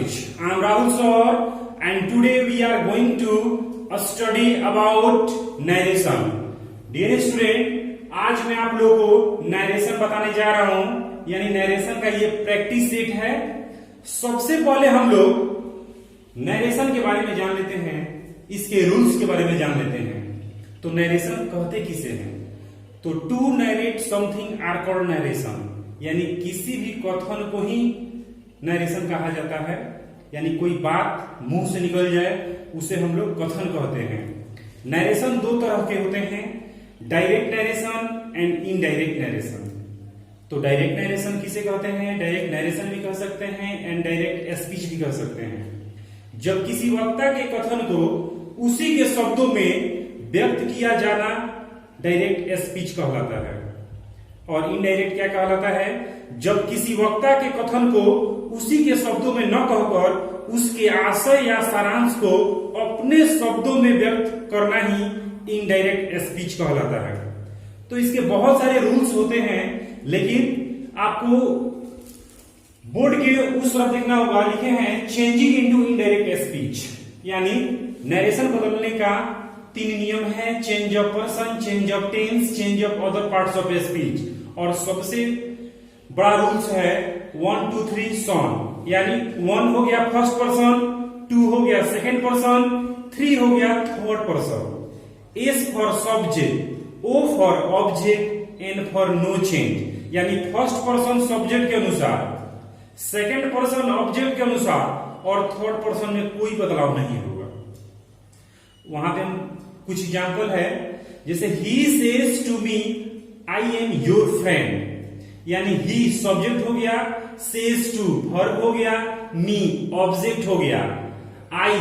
language. I am Rahul Sir and today we are going to study about narration. Dear student, आज मैं आप लोगों को narration बताने जा रहा हूं, यानी नरेशन का ये प्रैक्टिस सेट है। सबसे पहले हम लोग नरेशन के बारे में जान लेते हैं, इसके रूल्स के बारे में जान लेते हैं। तो नरेशन कहते किसे हैं? तो to narrate something are called narration, यानी किसी भी कथन को ही नरेशन कहा जाता है, यानी कोई बात मुंह से निकल जाए उसे हम लोग कथन कहते हैं। नरेशन दो तरह के होते हैं, direct narration and indirect narration. तो डायरेक्ट नरेशन किसे कहते हैं? डायरेक्ट नरेशन भी कह सकते हैं एंड डायरेक्ट स्पीच भी कह सकते हैं। जब किसी वक्ता के कथन को उसी के शब्दों में व्यक्त किया जाना डायरेक्ट स्पीच कहलाता है। और इनडायरेक्ट क्या कहलाता है? जब किसी वक्ता के कथन को उसी के शब्दों में न कहकर उसके आशय या सारांश को अपने शब्दों में व्यक्त करना ही इनडायरेक्ट स्पीच कहलाता है। तो इसके बहुत सारे रूल्स होते हैं, लेकिन आपको बोर्ड के उस तरफ देखना होगा, लिखे हैं चेंजिंग इनटू इनडायरेक्ट स्पीच, यानी नरेशन बदलने का 3 नियम है। Change of person, change of tense, change of other parts of speech. और सबसे बड़ा रूल्स है 1 2 3 सॉन, यानी 1 हो गया फर्स्ट पर्सन, 2 हो गया सेकंड पर्सन, 3 हो गया third person. S for subject, O for object, N for no change, यानी फर्स्ट पर्सन सब्जेक्ट के अनुसार, सेकंड पर्सन ऑब्जेक्ट के अनुसार और थर्ड पर्सन में कोई बदलाव नहीं होगा। वहां पे हम कुछ एग्जांपल है, जैसे he says to me I am your friend, यानी ही सब्जेक्ट हो गया, सेज टू वर्ब हो गया, मी ऑब्जेक्ट हो गया, आई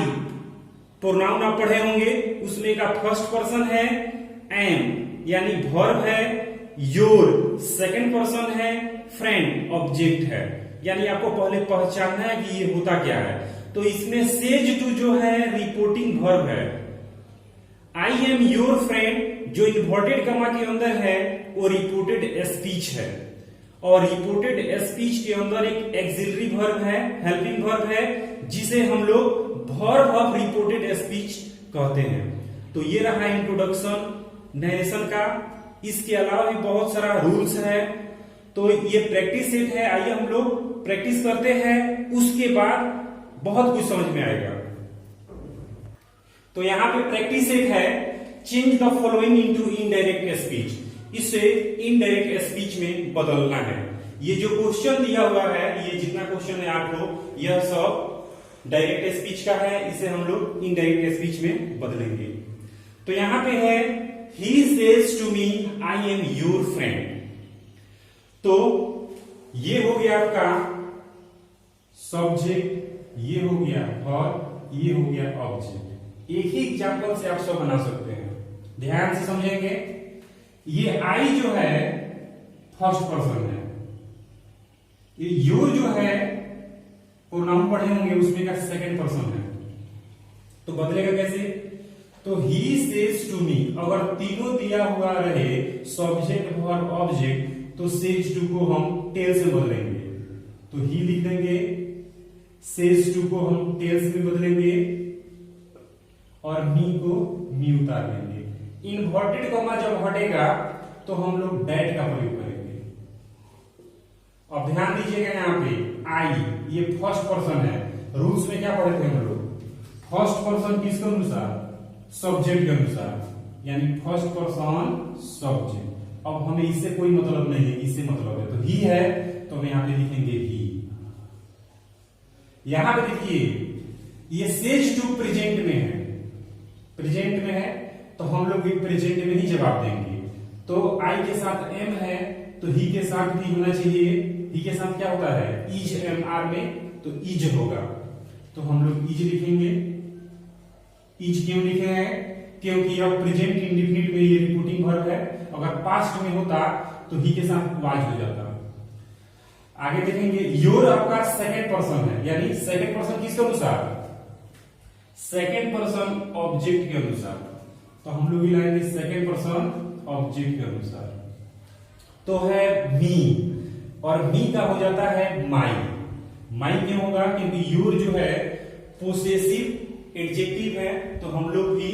प्रोनाउन आप पढ़े होंगे, उसमें का फर्स्ट पर्सन है, एम यानी वर्ब है, योर सेकंड पर्सन है, फ्रेंड ऑब्जेक्ट है। यानी आपको पहले पहचानना है कि ये होता क्या है। तो इसमें सेज टू जो है रिपोर्टिंग वर्ब है, आई एम योर फ्रेंड जो इन्वर्टेड कमा के अंदर है वो रिपोर्टेड स्पीच है। और रिपोर्टेड स्पीच के अंदर एक एक्सिलरी वर्ब है, हेल्पिंग वर्ब है, जिसे हम लोग वर्ब ऑफ रिपोर्टेड स्पीच कहते हैं। तो ये रहा इंट्रोडक्शन नरेशन का। इसके अलावा भी बहुत सारा रूल्स है। तो ये प्रैक्टिस सेट है, आइए हम लोग प्रैक्टिस करते हैं, उसके बाद बहुत कुछ समझ में आएगा। तो यहां पे प्रैक्टिस सेट है, change the following into indirect speech, इसे इनडायरेक्ट स्पीच में बदलना है। ये जो क्वेश्चन दिया हुआ है, ये जितना क्वेश्चन है आपको, यह सब डायरेक्ट स्पीच का है, इसे हम लोग इनडायरेक्ट स्पीच में बदलेंगे। तो यहां पे है he says to me I am your friend. तो ये हो गया आपका सब्जेक्ट, ये हो गया और ये हो गया ऑब्जेक्ट। एक ही एग्जांपल से आप सब बना सकते हैं, ध्यान से समझेंगे। ये आई जो है फर्स्ट पर्सन है, ये योर जो है प्रोनाउन पढ़े होंगे, उसमें का सेकंड पर्सन है। तो बदलेगा कैसे? तो ही सेज टू मी, अगर तीनों दिया हुआ रहे सब्जेक्ट वर्ब ऑब्जेक्ट, तो सेज टू को हम टेल से बदलेंगे। तो ही लिख देंगे, सेज टू को हम टेल्स में बदलेंगे और मी को मी उतार देंगे। इन्वर्टेड कॉमा जब हटेगा तो हम लोग डैट का प्रयोग करेंगे। अब ध्यान दीजिएगा, यहाँ पे आई ये फर्स्ट पर्सन है। रूल्स में क्या पढ़े थे हम लोग? फर्स्ट पर्सन किसके अनुसार? सब्जेक्ट के अनुसार, यानी फर्स्ट पर्सन सब्जेक्ट। अब हमें इससे कोई मतलब नहीं है, इससे मतलब है। तो ही है तो हम यहाँ पे लिखेंगे ही। यहां पे देखिए ये सेज टू प्रेजेंट में है, प्रेजेंट में है तो हम लोग भी प्रेजेंट में ही जवाब देंगे। तो आई के साथ एम है तो ही के साथ भी होना चाहिए। ही के साथ क्या होता है? इज, एम आर में तो इज होगा, तो हम लोग इज लिखेंगे। इज क्यों लिखे हैं? क्योंकि अब प्रेजेंट इंडेफिनिट में ये रिपोर्टिंग वर्ब है। अगर पास्ट में होता तो ही के साथ वाज हो जाता। आगे देखेंगे, योर आपका सेकंड पर्सन है, यानी सेकंड पर्सन किसके अनुसार? सेकंड पर्सन ऑब्जेक्ट के अनुसार। तो हम लोग लाएंगे सेकंड पर्सन ऑब्जेक्ट के अनुसार। तो है मी, और मी का हो जाता है माई। माई क्यों होगा? क्योंकि योर जो है पोसेसिव एडजेक्टिव है, तो हम लोग भी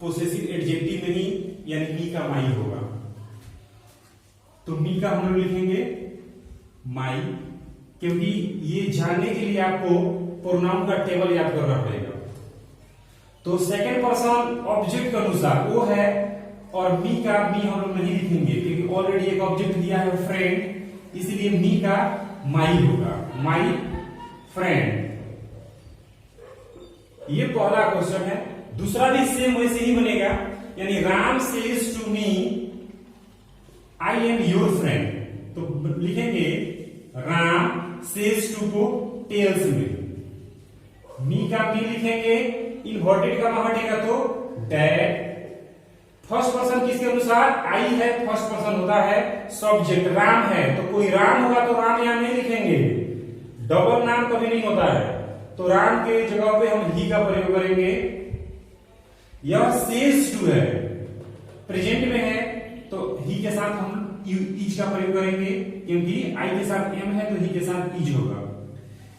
पोसेसिव एडजेक्टिव में ही यानी मी का माई होगा। तो मी का हम लोग लिखेंगे माई, क्योंकि ये जानने के लिए आपको प्रोनाउन का टेबल याद करना पड़ेगा। तो सेकंड पर्सन ऑब्जेक्ट के अनुसार वो है, और मी का मी हम लोग नहीं लिखेंगे क्योंकि ऑलरेडी एक ऑब्जेक्ट दिया है फ्रेंड, इसलिए मी का माई होगा, माई फ्रेंड। ये पहला क्वेश्चन है। दूसरा भी सेम वैसे ही बनेगा, यानी Ram says to me I am your friend, तो लिखेंगे राम सेज टू को टेल्स में, मी का मी लिखेंगे, इन्वर्टेड का हटेगा तो डैड। फर्स्ट पर्सन किसके अनुसार? आई है, फर्स्ट पर्सन होता है सब्जेक्ट, राम है तो कोई राम होगा तो राम यहां नहीं लिखेंगे, डबल नाम कभी नहीं होता है, तो राम के जगह पे हम ही का प्रयोग करेंगे। यह सेज टू है, प्रेजेंट में है तो ही के साथ हम इज का प्रयोग करेंगे, क्योंकि आई के साथ एम है तो ही के साथ इज होगा।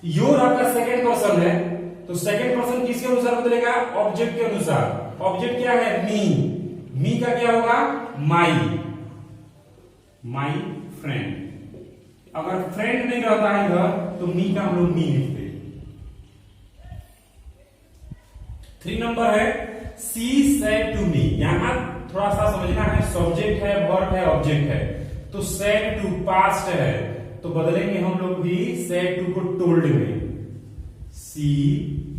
योर आपका सेकंड पर्सन है, तो सेकंड पर्सन किसके अनुसार बदलेगा? ऑब्जेक्ट के अनुसार। ऑब्जेक्ट क्या है? मी। मी का क्या होगा? माई, माई फ्रेंड। अगर फ्रेंड नहीं रहता है इधर तो मी का हम लोग मी लिखते। 3 नंबर है सी सेड टू मी। यहां थोड़ा सा समझना है, सब्जेक्ट है, वर्ब है, ऑब्जेक्ट है, तो सेड टू पास्ट है, तो बदलेंगे हम लोग भी सेड टू को टोल्ड में, सी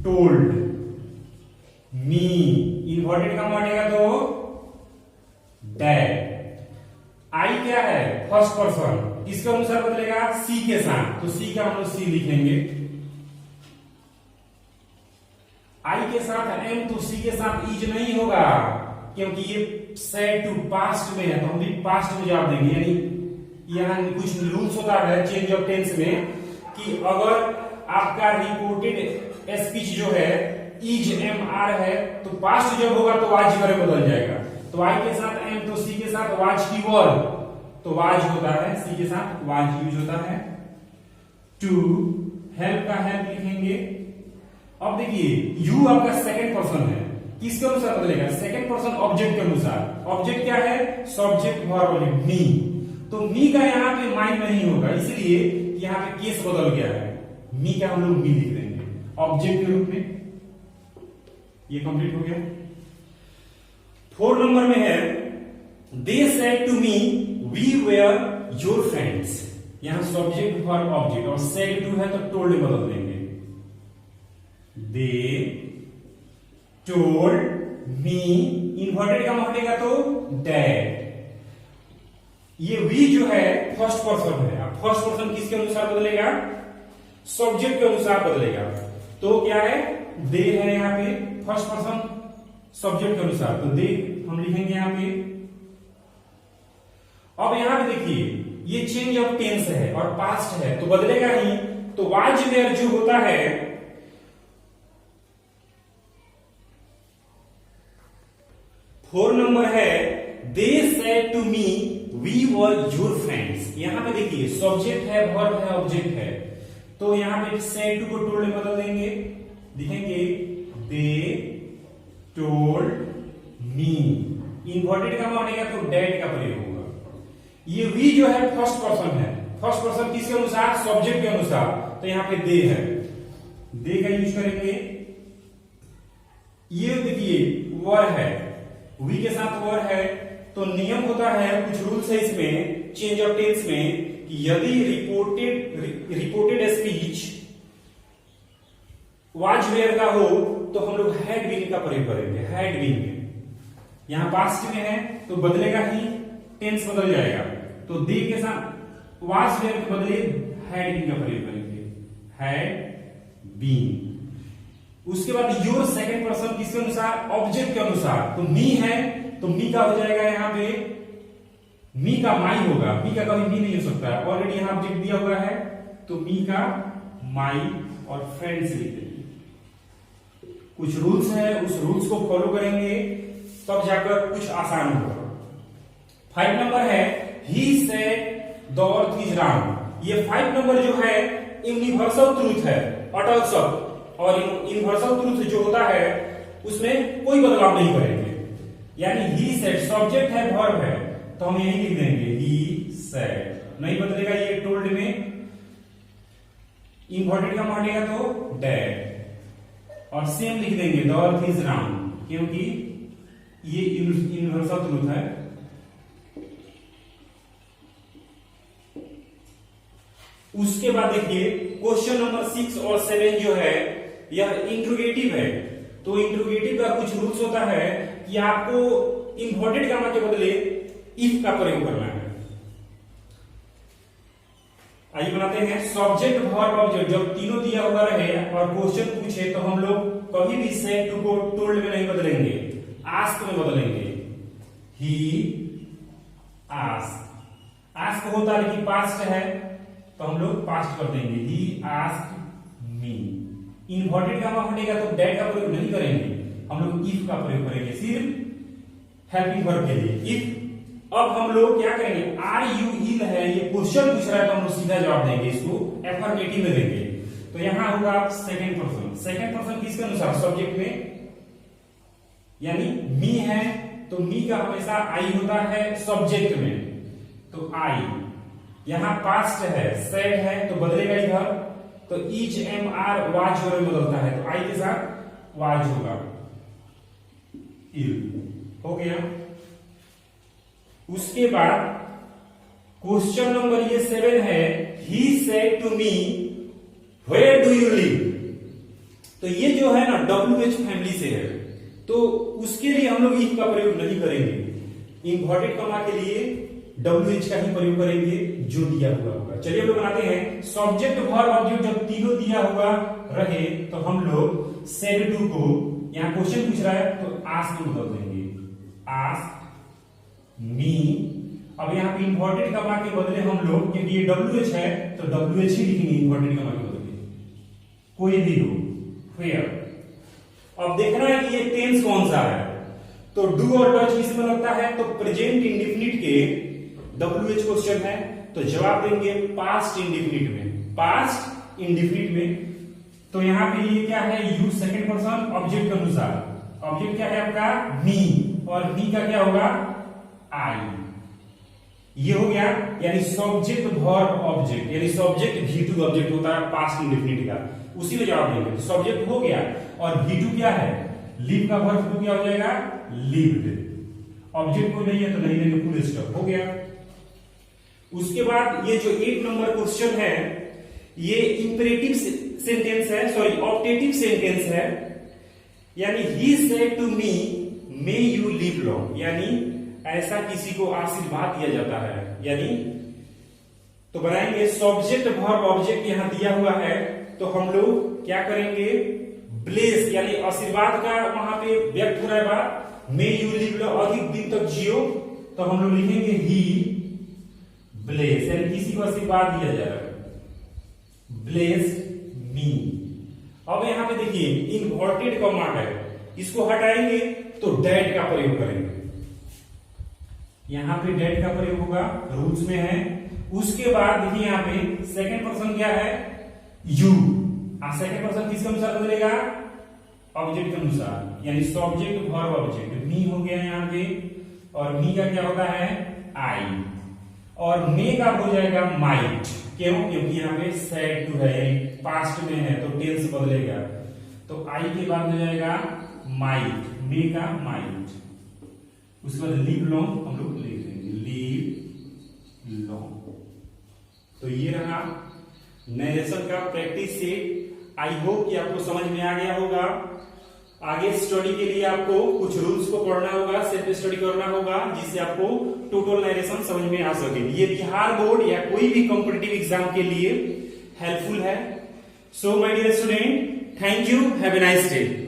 टोल्ड मी। इन्वर्टेड का मानेगा तो डैड। आई क्या है? फर्स्ट पर्सन, किसके अनुसार बदलेगा? सी के साथ, तो सी का हम लोग सी लिखेंगे। आई के साथ एम, तो सी के साथ इज नहीं होगा, क्योंकि ये सेड टू पास्ट में है, तो हम भी पास्ट में जवाब देंगे। यानी यहाँ कुछ रूल्स होता है चेंज ऑफ टेंस में, कि अगर आपका रिपोर्टेड स्पीच जो है इज एम आर है, तो पास्ट जब होगा तो वाज वगैरह बदल जाएगा। तो आई के साथ एम, तो सी के साथ वाज की वर्ब, तो वाज होता है, सी के साथ वाज यूज होता है। टू हेल्प का हेल्प लिखेंगे। अब देखिए यू आपका सेकंड पर्सन है, किसके अनुसार बदलेगा? सेकंड पर्सन ऑब्जेक्ट के अनुसार। ऑब्जेक्ट क्या है? सब्जेक्ट वर्ब मी, तो मी का यहाँ पे माई नहीं होगा, इसलिए यहाँ पे केस बदल गया है, मी का हम लोग मी लिख देंगे ऑब्जेक्ट के रूप में। ये कंप्लीट हो गया। 4 नंबर में है they said to me we were your friends. यहां सब्जेक्ट वर्ब ऑब्जेक्ट, और सेड टू है तो टोल्ड में बदल देंगे, दे टोल्ड मी। इन्वर्टेड का हटेगा तो डैड। ये वी जो है फर्स्ट पर्सन है, अब फर्स्ट पर्सन किसके अनुसार बदलेगा? सब्जेक्ट के अनुसार बदलेगा, तो क्या है? दे है यहाँ पे फर्स्ट पर्सन सब्जेक्ट के अनुसार, तो दे हम लिखेंगे यहाँ पे। अब यहाँ पे देखिए ये चेंज ऑफ टेंस है और पास्ट है, तो बदलेगा ही, तो वाज वेयर जो होता है 4 नंबर है they said to me we were your friends. यहां पे देखिए सब्जेक्ट है, वर्ब है, ऑब्जेक्ट है, तो यहां पे सेड टू को टोल्ड में बदल देंगे, लिखेंगे दे टोल्ड मी। इन्वर्टेड का बनेगा तो डैड का प्रयोग होगा। ये वी जो है फर्स्ट पर्सन है, फर्स्ट पर्सन किसके अनुसार? सब्जेक्ट के अनुसार, तो यहां पे दे है, दे का यूज करेंगे। ये देखिए वर है, वी के साथ वर है, तो नियम होता है, कुछ रूल्स है इसमें चेंज ऑफ टेंस में, कि यदि रिपोर्टेड स्पीच वाज वेयर का हो तो हम लोग हैड बीन का प्रयोग करेंगे, हैड बीन। यहां पास्ट में है तो बदलेगा ही, टेंस बदल जाएगा, तो दे के साथ वाज वेयर के बदले हैड बीन का प्रयोग करेंगे, हैड बीन। उसके बाद योर सेकंड पर्सन किसके अनुसार? ऑब्जेक्ट के अनुसार, तो मी है तो मी का हो जाएगा यहाँ पे, मी का माई होगा, मी का कभी मी नहीं हो सकता, ऑलरेडी यहां ऑब्जेक्ट दिया हुआ है, तो मी का माई और फ्रेंड्स लिख देंगे। कुछ रूल्स है, उस रूल्स को फॉलो करेंगे तब जाकर कुछ आसान होगा। 5 नंबर है he said the earth is round. ये 5 नंबर जो है यूनिवर्सल ट्रूथ है, अटल सत्य। और यूनिवर्सल ट्रूथ जो होता है उसमें कोई बदलाव नहीं करेंगे। यानी ही सेड सब्जेक्ट है, वर्ब है, तो हम यही लिख देंगे ही सेड, नहीं बदलेगा। ये टोल्ड में इन्वर्टेड का हटेगा तो डेड, और सेम लिख देंगे द अर्थ इज राउंड, क्योंकि ये यूनिवर्सल ट्रूथ है। उसके बाद देखिए क्वेश्चन नंबर 6 और 7 जो है यह इंट्रोगेटिव है। तो इंट्रोगेटिव का कुछ रूल्स होता है कि आपको इन्वर्टेड गामा के बदले इफ का प्रयोग करना है। आइए बनाते हैं सब्जेक्ट वर्ब ऑब्जेक्ट, जब तीनों दिया हुआ रहे और क्वेश्चन पूछे तो हम लोग कभी भी सेड टू को टोल्ड में नहीं बदलेंगे, आस्क में बदलेंगे। ही आस्क होता है लेकिन पास्ट है तो हम लोग पास्ट कर देंगे, he ask me. Inverted gamma हटेगा तो डेट का प्रयोग नहीं करेंगे, हम लोग इफ का प्रयोग करेंगे सिर्फ हेल्पिंग वर्ब के लिए, इफ। अब हम लोग क्या करेंगे, आर यू इल है, ये क्वेश्चन पूछ रहा है तो हम लोग सीधा जवाब देंगे, इसको एफर्मेटिव में देंगे। तो यहां होगा सेकंड पर्सन। सेकंड पर्सन किसके अनुसार, सब्जेक्ट में, यानी मी है तो मी का हमेशा आई होता है सब्जेक्ट में, तो आई। यहां पास्ट है, सेड है तो बदलेगा इधर, तो ईच एम आर वाज में बदलता है, तो आई के साथ वाज होगा, इल हो गया। उसके बाद क्वेश्चन नंबर ये 7 है, he said to me where do you live. तो ये जो है ना WH फैमिली से है, तो उसके लिए हम लोग इफ का प्रयोग नहीं करेंगे। इन्वर्टेड कॉमा के लिए WH का ही प्रयोग करेंगे जो दिया हुआ होगा। चलिए हम लोग बनाते हैं सब्जेक्ट वर्ब ऑब्जेक्ट, जब तीनों दिया हुआ रहे तो हम लोग सेड टू को, यहां क्वेश्चन पूछ रहा है तो आस्क में बदल देंगे, आस्क मी। अब यहाँ पे इन्वर्टेड कॉमा के बदले हम लोग, क्योंकि ये WH है तो WH ही लिखेंगे इन्वर्टेड कॉमा के बदले, कोई भी हो, फेयर। अब देखना है कि ये टेंस कौन सा है, तो डू और डज किसमें लगता है, तो प्रेजेंट इंडेफिनिट के WH क्वेश्चन है तो जवाब देंगे पास्ट इंडेफिनिट में, पास्ट इंडेफिनिट में। तो यहाँ पे ये क्या है, यू सेकंड पर्सन ऑब्जेक्ट के अनुसार, ऑब्जेक्ट क्या है आपका मी, और मी का क्या होगा आई, ये हो गया। यानी सब्जेक्ट वर्ब ऑब्जेक्ट, यानी सब्जेक्ट V2 ऑब्जेक्ट होता है पास्ट इंडेफिनिट का, उसी में जवाब देंगे। सब्जेक्ट हो गया, और V2 क्या है, लिव का वर्ब क्या हो जाएगा, लिव्ड। ऑब्जेक्ट को नहीं है तो नहीं लेंगे, फुल स्टॉप हो गया। उसके बाद ये जो 8 नंबर क्वेश्चन है, ये इंपेरेटिव सेंटेंस है, सॉरी ऑप्टेटिव सेंटेंस है। यानी he said to me may you live long, यानी ऐसा किसी को आशीर्वाद दिया जाता है। यानी तो बनाएंगे सब्जेक्ट वर्ब ऑब्जेक्ट, यहां दिया हुआ है तो हम लोग क्या करेंगे, ब्लेस, यानी आशीर्वाद का वहां पे व्यक्त हो रहा है बात, मे यू लिव लॉन्ग, अधिक दिन तक जियो, तो हम लोग लिखेंगे ही ब्लेस, यानी किसी को आशीर्वाद दिया जा रहा है, ब्लेस मी। अब यहां पे देखिए इन्वर्टेड कॉमा है, इसको हटाएंगे तो डेट का प्रयोग करेंगे, यहां पे डेट का प्रयोग होगा, रूल्स में है। उसके बाद देखिए यहां पे सेकंड पर्सन क्या है, यू। सेकंड पर्सन किसके अनुसार बदलेगा, ऑब्जेक्ट के अनुसार, यानी सब्जेक्ट वर्ब ऑब्जेक्ट, मी हो गया यहां पे, और मी का क्या होता है आई, और मे का हो जाएगा माइट। क्यों, क्योंकि यहाँ पे सेड टू है, यानी पास्ट में है तो टेंस बदलेगा, तो आई के बाद हो जाएगा माइट, मे का माइट। उसके बाद लिव लॉन्ग हम लोग लिख देंगे, लिव लॉन्ग। तो ये रहा नरेशन का प्रैक्टिस सेट। आई होप कि आपको समझ में आ गया होगा। आगे स्टडी के लिए आपको कुछ रूल्स को पढ़ना होगा, सेल्फ स्टडी करना होगा, जिससे आपको टोटल नरेशन समझ में आ सके। ये बिहार बोर्ड या कोई भी कॉम्पिटिटिव एग्जाम के लिए हेल्पफुल है। So my dear student, thank you, have a nice day.